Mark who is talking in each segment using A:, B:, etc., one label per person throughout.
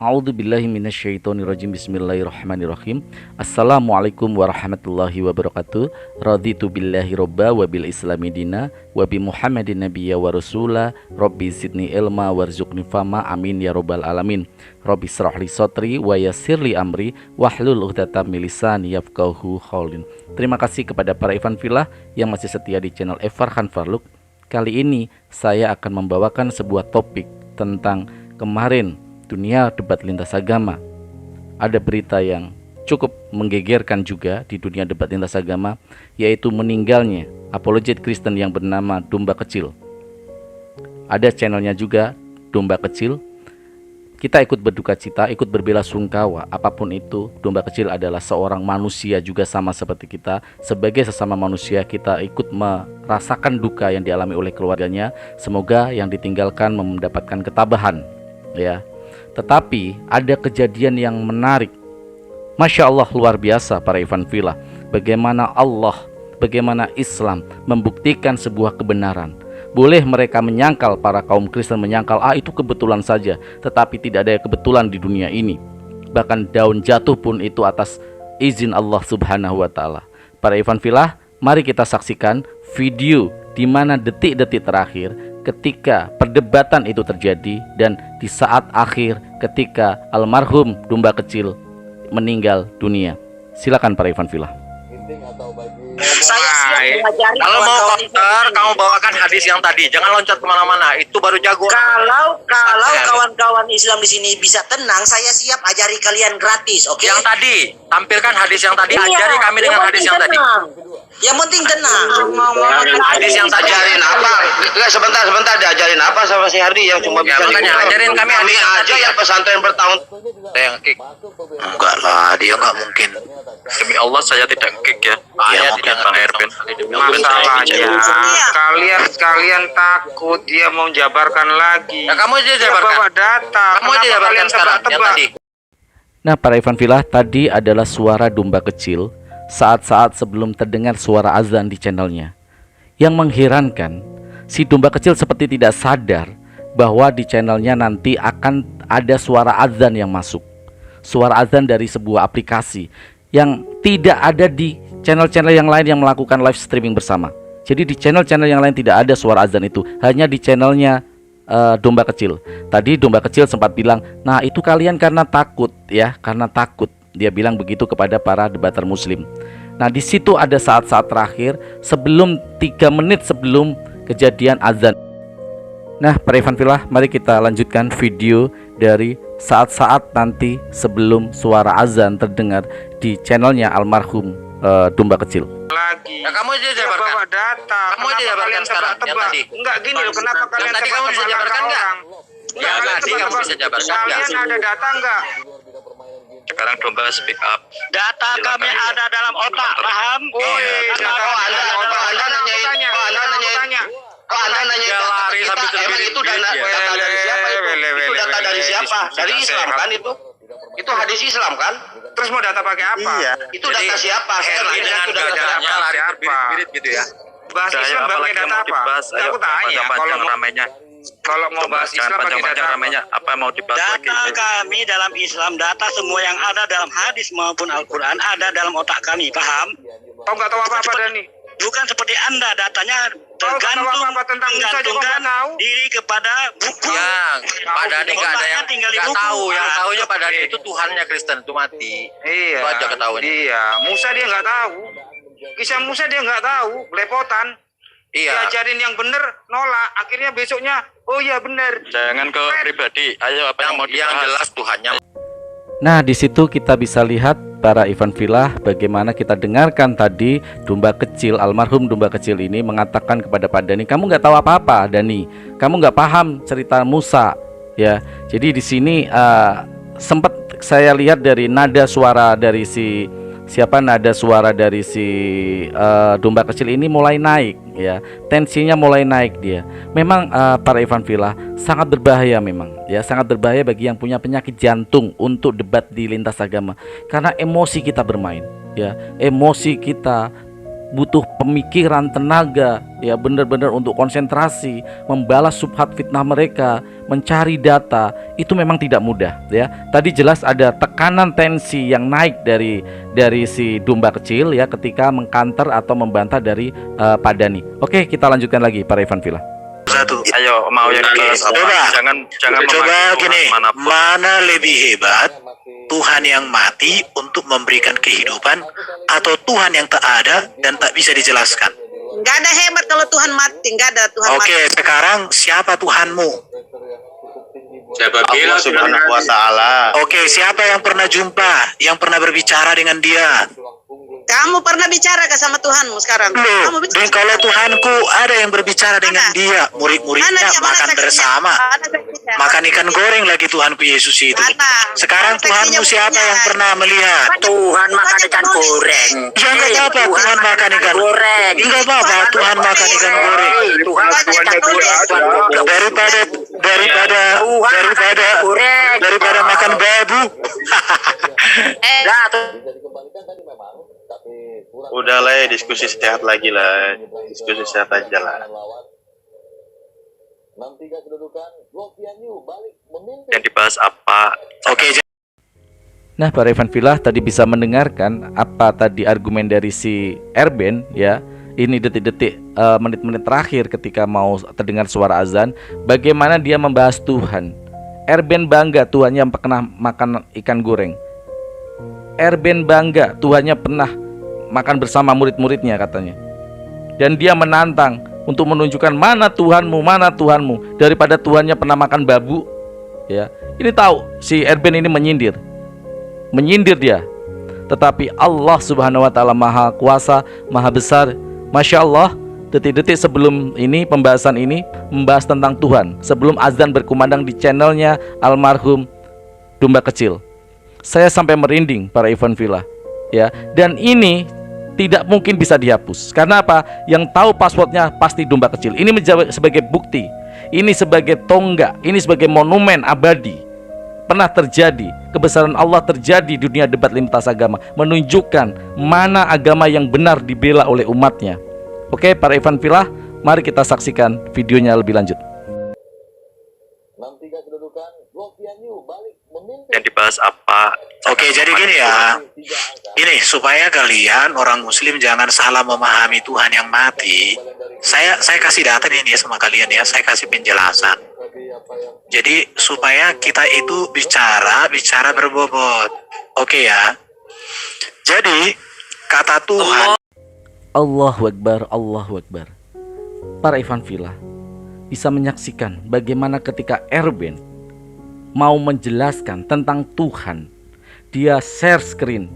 A: A'udzubillahi minasyaitonirrajim. Bismillahirrahmanirrahim. Assalamualaikum warahmatullahi wabarakatuh. Raditu billahi robba wa bil islami dina wa bi Muhammadin nabiyya wa rasula. Rabbi zidni ilma warzuqni fama. Amin ya robbal alamin. Rabbi shrahli sotri wa yassirli amri wahlul 'uqdatam min lisani yafqahu qauli. Terima kasih kepada para Ivan Filah yang masih setia di channel Farhan Farluk. Kali ini saya akan membawakan sebuah topik tentang kemarin dunia debat lintas agama. Ada berita yang cukup menggegerkan juga di dunia debat lintas agama, yaitu meninggalnya apologet Kristen yang bernama Domba Kecil. Ada channelnya juga, Domba Kecil. Kita ikut berduka cita, ikut berbela-sungkawa. Apapun itu, Domba Kecil adalah seorang manusia juga sama seperti kita. Sebagai sesama manusia, kita ikut merasakan duka yang dialami oleh keluarganya. Semoga yang ditinggalkan mendapatkan ketabahan, ya. Tetapi ada kejadian yang menarik. Masya Allah, luar biasa para Ivan Filah. Bagaimana Allah, bagaimana Islam membuktikan sebuah kebenaran. Boleh mereka menyangkal, para kaum Kristen menyangkal, itu kebetulan saja. Tetapi tidak ada kebetulan di dunia ini. Bahkan daun jatuh pun itu atas izin Allah subhanahu wa ta'ala. Para Ivan Filah, mari kita saksikan video di mana detik-detik terakhir ketika perdebatan itu terjadi, dan di saat akhir ketika almarhum Domba Kecil meninggal dunia. Silakan para Ivan Filah.
B: Saya siap mengajari. Kalau mau counter, kamu bawakan hadis yang tadi. Jangan loncat kemana-mana. Itu baru jago. Kalau kawan-kawan Islam di sini bisa tenang, saya siap ajari kalian gratis. Oke? Yang tadi, tampilkan hadis yang tadi. Ajari kami dengan hadis yang tadi. Yang penting tenang. Hadis yang tadi.
C: Ajarin apa? Sebentar diajarin apa sama si Hardi yang cuma bisa
B: ajarin kami hadis
C: aja ya pesantren bertahun.
B: Saya yang kick. Enggak lah, dia enggak mungkin. Demi Allah saya tidak kick ya. Ya mungkin Bang Erwin.
D: Masalahnya kalian takut dia mau jabarkan lagi.
B: Ya, kamu aja jabarkan.
D: Bawa data.
B: Kamu aja jabarkan sekarang yang tadi.
A: Nah, para Ivan Filah, tadi adalah suara Domba Kecil saat-saat sebelum terdengar suara azan di channelnya. Yang mengherankan, si Domba Kecil seperti tidak sadar bahwa di channelnya nanti akan ada suara azan yang masuk. Suara azan dari sebuah aplikasi yang tidak ada di channel-channel yang lain yang melakukan live streaming bersama. Jadi di channel-channel yang lain tidak ada suara azan itu, hanya di channelnya Domba Kecil. Tadi Domba Kecil sempat bilang, nah itu kalian karena takut ya, karena takut. Dia bilang begitu kepada para debater muslim. Nah, di situ ada saat-saat terakhir sebelum 3 menit sebelum kejadian azan. Nah, para Ivan Filah, mari kita lanjutkan video dari saat-saat nanti sebelum suara azan terdengar di channelnya almarhum Domba Kecil.
D: Lagi.
B: Ya, kamu aja jabarkan.
D: Bawa data.
B: Kamu aja jabarkan sekarang yang tadi.
D: Enggak gini loh, kenapa kalian
B: tadi kamu bisa jabarkan enggak? Ya, tadi kamu bisa jabarkan enggak?
D: Kalian ada data enggak?
B: Sekarang Domba speak up.
E: Data kami ada dalam otak, paham?
C: Anda nanya
B: lari sambil
C: emang itu data dari siapa itu? Itu data dari siapa? Dari Islam kan itu? Itu hadis Islam kan?
D: Terus mau data pakai apa?
C: Iya. Itu data siapa? Saya
B: Henry
C: nanya
B: dengan
C: itu data
B: gagahnya
C: siapa?
B: lari terbirit-birit gitu ya.
D: Bahas Islam pakai data apa? Aku tanya, kalau mau bahas Islam pakai data apa?
B: ramainya. Apa mau dibahas lagi?
E: Data kami dalam Islam, data semua yang ada dalam hadis maupun Al-Quran ada dalam otak kami, paham?
D: Kau nggak tahu apa-apa Dani?
E: Bukan seperti Anda, datanya
D: Kau nggak tahu apa-apa tentang Musa juga nggak tahu?
E: diri kepada buku.
B: Yang Pak Dhani nggak ada yang
E: tinggal di
B: nggak
E: buku.
B: tahu. Yang tahunya Pak Dhani
D: Oke.
B: itu Tuhannya Kristen itu mati.
D: Iya.
B: Itu aja ketahuan.
D: Iya. Musa dia nggak tahu. Kisah Musa dia nggak tahu. Belepotan.
B: Iya.
D: Diajarin yang bener, nolak. Akhirnya besoknya, oh iya bener.
B: Jangan ke pribadi. Ayo apa yang mau dibahas? Yang jelas Tuhannya.
A: Nah, di situ kita bisa lihat para Ivan Filah bagaimana kita dengarkan tadi Domba Kecil, almarhum Domba Kecil ini mengatakan kepada Pak Dhani, kamu nggak tahu apa-apa, Dhani, kamu nggak paham cerita Musa, ya. Jadi di sini sempat saya lihat dari nada suara dari si Domba Kecil ini mulai naik, ya, tensinya mulai naik dia. Memang para Ivan Filah sangat berbahaya memang, ya, sangat berbahaya bagi yang punya penyakit jantung untuk debat di lintas agama, karena emosi kita bermain, ya, emosi kita butuh pemikiran, tenaga, ya benar-benar untuk konsentrasi, membalas subhat fitnah mereka, mencari data, itu memang tidak mudah ya. Tadi jelas ada tekanan tensi yang naik dari si domba kecil ya ketika mengkanter atau membantah dari Pak Dhani. Oke, kita lanjutkan lagi Pak Ivan Villa.
C: Satu.
D: Ayo, mau yang jangan
C: Coba gini,
D: manapun.
C: mana lebih hebat? Tuhan yang mati untuk memberikan kehidupan atau Tuhan yang tak ada dan tak bisa dijelaskan?
F: Nggak ada hebat kalau Tuhan mati, nggak ada Tuhan mati.
C: Oke, sekarang siapa Tuhanmu?
D: Siapa bilang Subhanahu wa ta'ala?
C: Oke, siapa yang pernah jumpa, yang pernah berbicara dengan dia?
F: Kamu pernah bicara ke sama Tuhanmu sekarang?
C: Loh,
F: Kamu bicara.
C: dan kalau Tuhanku ada yang berbicara dengan dia, murid-muridnya makan bersama, makan ikan goreng lagi Tuhanku Yesus itu. Sekarang Tuhanmu siapa yang pernah melihat?
B: Tuhan makan ikan goreng.
C: Ya nggak apa-apa Tuhan makan ikan goreng. Nggak apa-apa Tuhan makan ikan goreng. Daripada makan babu.
D: Udahlah, diskusi sehat lagi lah. Diskusi sehat aja lah. Yang dibahas apa?
C: Oke,
A: Nah, Pak Ivan Villa tadi bisa mendengarkan apa tadi argumen dari si Erben ya. Ini detik-detik menit-menit terakhir ketika mau terdengar suara azan, bagaimana dia membahas Tuhan. Erben bangga Tuhannya pernah makan ikan goreng. Erben bangga Tuhannya pernah makan bersama murid-muridnya katanya. Dan dia menantang untuk menunjukkan mana Tuhanmu daripada Tuhannya pernah makan babu. Ya, ini tahu si Erben ini menyindir dia. Tetapi Allah Subhanahu wa ta'ala maha kuasa, maha besar. Masya Allah, detik-detik sebelum ini pembahasan ini membahas tentang Tuhan, sebelum azan berkumandang di channelnya almarhum Domba Kecil, saya sampai merinding para Ivan Villa ya. Dan ini tidak mungkin bisa dihapus. Karena apa? Yang tahu passwordnya pasti Domba Kecil. Ini menjadi sebagai bukti, ini sebagai tonggak, ini sebagai monumen abadi. Pernah terjadi, kebesaran Allah terjadi di dunia debat lintas agama, menunjukkan mana agama yang benar dibela oleh umatnya. Oke, para Ivan Villa, mari kita saksikan videonya lebih lanjut.
D: Yang dibahas apa?
C: Oke, jadi gini ya. Ini supaya kalian orang muslim jangan salah memahami Tuhan yang mati. Saya kasih data nih sama kalian ya, saya kasih penjelasan. Jadi supaya kita itu bicara berbobot. Oke ya. Jadi kata Tuhan,
A: Allahu Akbar, Allahu Akbar. Para Ivan Villa bisa menyaksikan bagaimana ketika Erben mau menjelaskan tentang Tuhan, dia share screen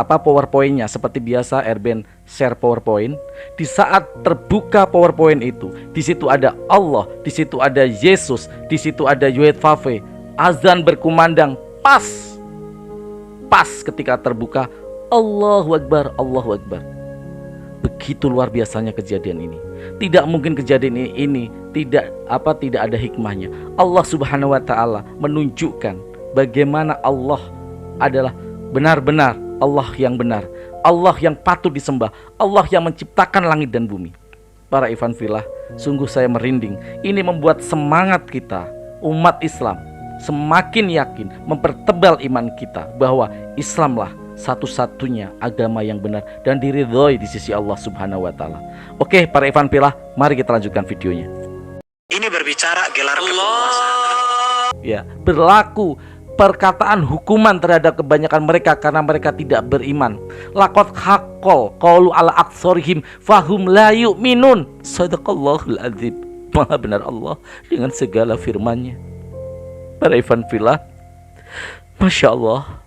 A: PowerPoint-nya seperti biasa. Erben share PowerPoint. Di saat terbuka PowerPoint itu, di situ ada Allah, di situ ada Yesus, di situ ada Yud Fafe. Azan berkumandang pas ketika terbuka, Allahu Akbar, Allahu Akbar. Begitu luar biasanya kejadian ini. Tidak mungkin kejadian ini tidak ada hikmahnya. Allah Subhanahu wa ta'ala menunjukkan bagaimana Allah adalah benar-benar Allah yang benar, Allah yang patut disembah, Allah yang menciptakan langit dan bumi. Para Ivan Villa, sungguh saya merinding. Ini membuat semangat kita umat Islam semakin yakin, mempertebal iman kita bahwa Islamlah satu-satunya agama yang benar dan diridhoi di sisi Allah Subhanahu wa ta'ala. Oke, para Ivan Villa, mari kita lanjutkan videonya.
C: ini berbicara gelar kekuasaan.
A: Ya, berlaku perkataan hukuman terhadap kebanyakan mereka karena mereka tidak beriman. Laqad haqqal qaulu ala aktsarihim fahum la yu'minun. Shadaqallahul adzim. Maha benar Allah dengan segala firman-Nya. Para Ivan Villa, Masya Allah,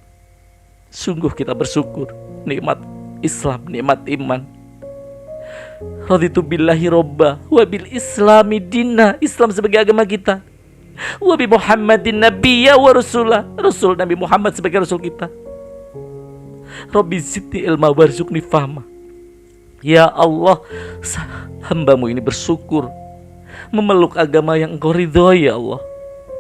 A: sungguh kita bersyukur nikmat Islam, nikmat iman. Raditu billahi robba wa bil islami dinna. Islam sebagai agama kita. Wa bi Muhammadin nabiyya wa rasulah. Rasul Nabi Muhammad sebagai rasul kita. Rabbi zidni ilma warzuqni fahma. Ya Allah, hamba-Mu ini bersyukur memeluk agama yang Engkau ridhoi ya Allah.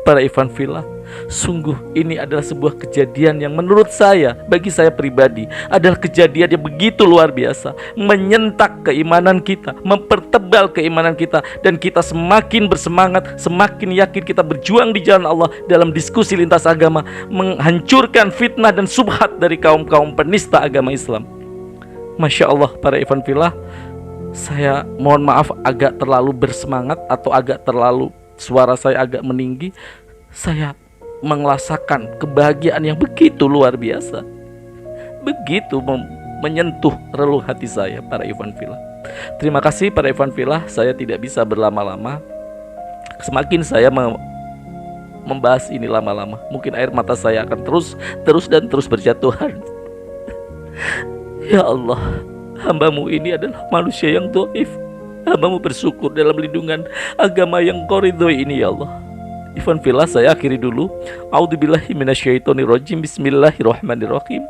A: para ikhwan fillah, sungguh ini adalah sebuah kejadian yang menurut saya, bagi saya pribadi, adalah kejadian yang begitu luar biasa, menyentak keimanan kita, mempertebal keimanan kita, dan kita semakin bersemangat, semakin yakin kita berjuang di jalan Allah dalam diskusi lintas agama, menghancurkan fitnah dan subhat dari kaum-kaum penista agama Islam. Masya Allah para ikhwan fillah, saya mohon maaf agak terlalu bersemangat atau agak terlalu suara saya agak meninggi. Saya merasakan kebahagiaan yang begitu luar biasa, begitu menyentuh relung hati saya para ikhwan fillah. Terima kasih para ikhwan fillah, saya tidak bisa berlama-lama. Semakin saya membahas ini lama-lama, mungkin air mata saya akan terus berjatuhan. Ya Allah, hamba-Mu ini adalah manusia yang dhaif. Hamba-Mu bersyukur dalam lindungan agama yang Kau ridhoi ini ya Allah. Ikhwan fillah, saya akhiri dulu. A'udzubillahi minasyaitonirrajim. Bismillahirrahmanirrahim.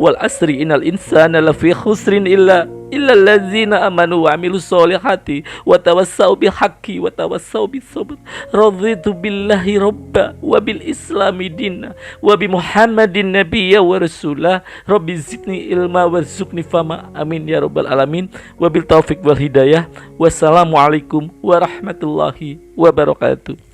A: Wal asri innal insana lafi khusrin illa allazina amanu wa amilus solihati wa tawassau bil haqqi wa tawassau bis sabr. Raditu billahi rabba wa bil islami dinna wa bi Muhammadin nabiyya wa rasulah. Rabbi zidni ilma warzuqni fama. Amin ya rabbal alamin. Wa bil taufiq wal hidayah. Wassalamualaikum warahmatullahi wabarakatuh.